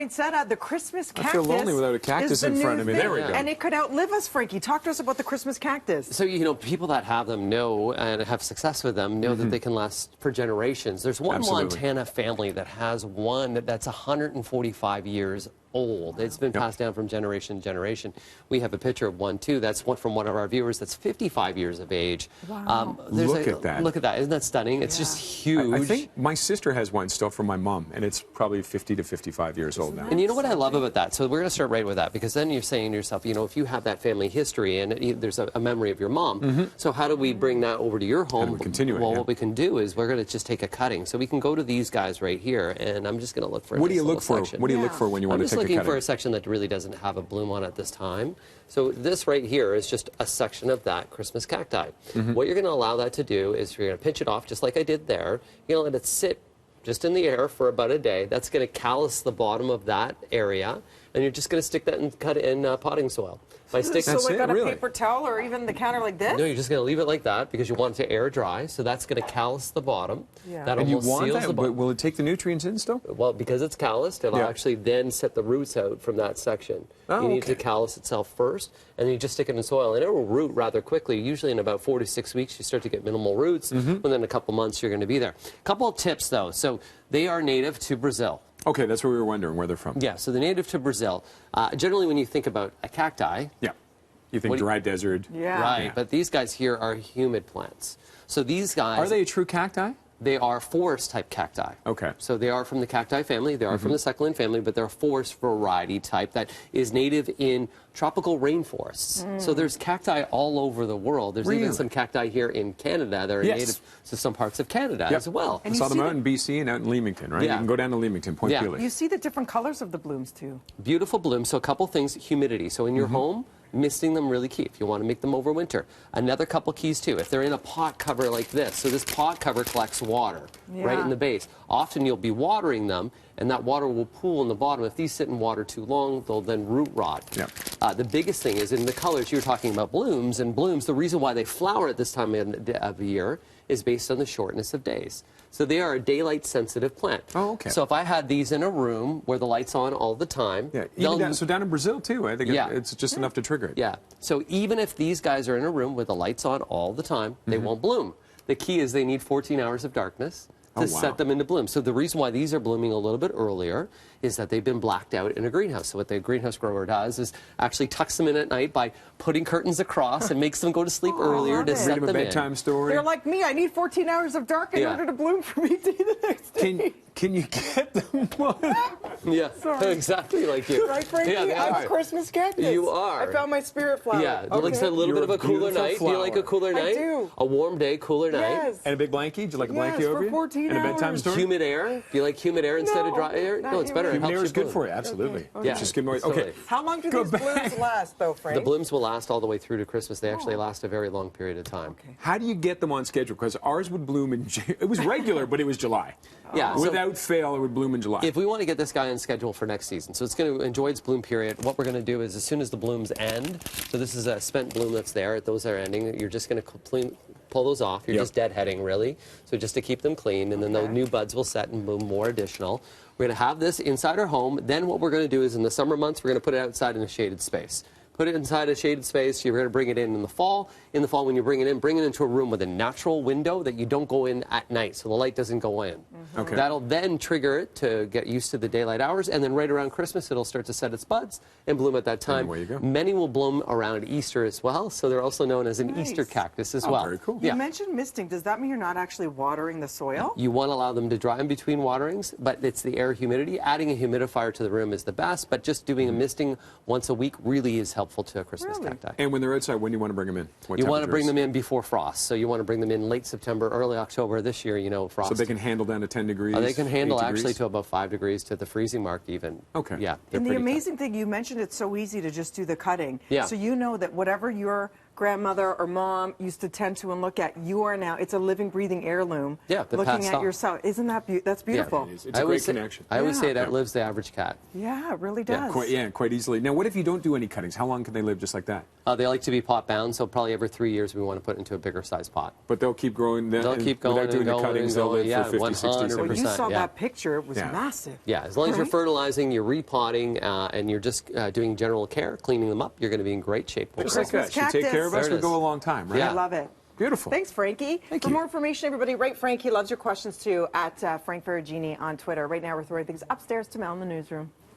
Poinsettia, the Christmas cactus. I feel lonely without a cactus in front of me. There we go. And it could outlive us, Frankie. Talk to us about the Christmas cactus. So, you know, people that have them know and have success with them know that they can last for generations. There's one Montana family that has one that's 145 years old. It's been passed down from generation to generation. We have a picture of one, too. That's one from one of our viewers that's 55 years of age. Wow. Look at that. Look at that. Isn't that stunning? It's just huge. I think my sister has one still from my mom, and it's probably 50 to 55 years old now. And you know what I love about that? So we're going to start right with that, because then you're saying to yourself, you know, if you have that family history and there's a memory of your mom, so how do we bring that over to your home? How do we continue it? Well, what we can do is we're going to just take a cutting. So we can go to these guys right here, and I'm just going to look for a What do you nice look for? section. What do you look for when you want to take a cutting? I'm just looking for a section that really doesn't have a bloom on at this time. So this right here is just a section of that Christmas cacti. What you're going to allow that to do is you're going to pinch it off just like I did there. You're going to let it sit just in the air for about a day. That's going to callus the bottom of that area, and you're just going to stick that and cut it in potting soil. By sticking, so like on a paper towel or even the counter like this? No, you're just going to leave it like that because you want it to air dry. So that's going to callus the bottom. That And you almost want seals that, the but bottom. will it take the nutrients in still? Well, because it's calloused, it'll actually then set the roots out from that section. You need to callus itself first, and then you just stick it in soil, and it will root rather quickly. Usually in about 4 to 6 weeks, you start to get minimal roots. Within a couple months, you're going to be there. A couple of tips, though. So they are native to Brazil. Okay, that's what we were wondering, where they're from. Yeah, so they're native to Brazil. Generally, when you think about a cacti, you think dry desert. Right, but these guys here are humid plants. So these guys... Are they a true cacti? They are forest-type cacti. Okay. So they are from the cacti family. They are from the succulent family, but they're a forest variety type that is native in tropical rainforests. So there's cacti all over the world. There's even some cacti here in Canada that are native to some parts of Canada as well. And I saw them out in BC and out in Leamington, right? You can go down to Leamington, Point Pelee. You see the different colors of the blooms, too. Beautiful blooms. So a couple things, humidity. So in your home, misting them really key if you want to make them over winter. Another couple keys too, if they're in a pot cover like this. So this pot cover collects water right in the base. Often you'll be watering them, and that water will pool in the bottom. If these sit in water too long, they'll then root rot. The biggest thing is in the colors. You were talking about blooms, and blooms, the reason why they flower at this time of the year is based on the shortness of days. So they are a daylight-sensitive plant. Oh, okay. So if I had these in a room where the light's on all the time... so down in Brazil, too, I think it's just enough to trigger it. Yeah. So even if these guys are in a room where the light's on all the time, they won't bloom. The key is they need 14 hours of darkness to set them into bloom. So the reason why these are blooming a little bit earlier is that they've been blacked out in a greenhouse. So what the greenhouse grower does is actually tucks them in at night by putting curtains across and makes them go to sleep earlier to set them in. Bedtime story. They're like me. I need 14 hours of dark in order to bloom for me to eat the next day. Can you get them one? Exactly like you. Right, Frankie? I'm a Christmas cactus. You are. I found my spirit flower. Yeah, like a little bit of a cooler night. Do you like a cooler night? I do. A warm day, cooler night. And a big blankie? Do you like a blankie over for you? 14 and a bedtime story? Humid air? Do you like humid air instead of dry air? No, it's better. Humid air is good for you, absolutely. Yeah. Just give me okay. How long do these blooms last, though, Frank? The blooms will last all the way through to Christmas. They actually last a very long period of time. How do you get them on schedule? Because ours would bloom in it was regular, but it was July. Yeah. Without fail, it would bloom in July. If we want to get this guy on schedule for next season, so it's going to enjoy its bloom period, what we're going to do is as soon as the blooms end, so this is a spent bloom that's there, those are ending, you're just going to pull those off. You're just deadheading, really, so just to keep them clean, and then the new buds will set and bloom more additional. We're going to have this inside our home. Then what we're going to do is in the summer months, we're going to put it outside in a shaded space. Put it inside a shaded space. You're going to bring it in the fall. In the fall, when you bring it into a room with a natural window that you don't go in at night, so the light doesn't go in. That'll then trigger it to get used to the daylight hours, and then right around Christmas, it'll start to set its buds and bloom at that time. There you go. Many will bloom around Easter as well, so they're also known as an Easter cactus as well. Very cool. You mentioned misting. Does that mean you're not actually watering the soil? You want to allow them to dry in between waterings, but it's the air humidity. Adding a humidifier to the room is the best, but just doing a misting once a week really is helpful to a Christmas cacti. And when they're outside, when do you want to bring them in? You want to bring them in before frost. So you want to bring them in late September, early October. This year, you know, frost. So they can handle down to 10 degrees? They can handle actually to about 5 degrees to the freezing mark even. Yeah. And the amazing thing, you mentioned it's so easy to just do the cutting. So you know that whatever your grandmother or mom used to tend to and look at, you are now, it's a living, breathing heirloom. Yeah, that looking passed at on. yourself. Isn't that that's beautiful? It is. It's a great connection. I always say it Yeah. outlives the average cat. Yeah, it really does. Quite easily. Now, what if you don't do any cuttings? How long can they live just like that? They like to be pot bound, so probably every 3 years we want to put into a bigger size pot. But they'll keep growing. They'll keep going without doing and the going cuttings. and They'll live going. for 50, 60, 100%. 70. Well, you saw yeah. that picture. It was Yeah. massive. Yeah, as long as you're fertilizing, you're repotting, and you're just doing general care, cleaning them up, you're going to be in great shape. Just like Christmas us. You take care of cactus. us, There it we go is. a long time, right? Yeah. I love it. Beautiful. Thanks, Frankie. Thank For you. more information, everybody, rate Frankie. Loves your questions, too, at Frank Ferragini on Twitter. Right now, we're throwing things upstairs to Mel in the newsroom.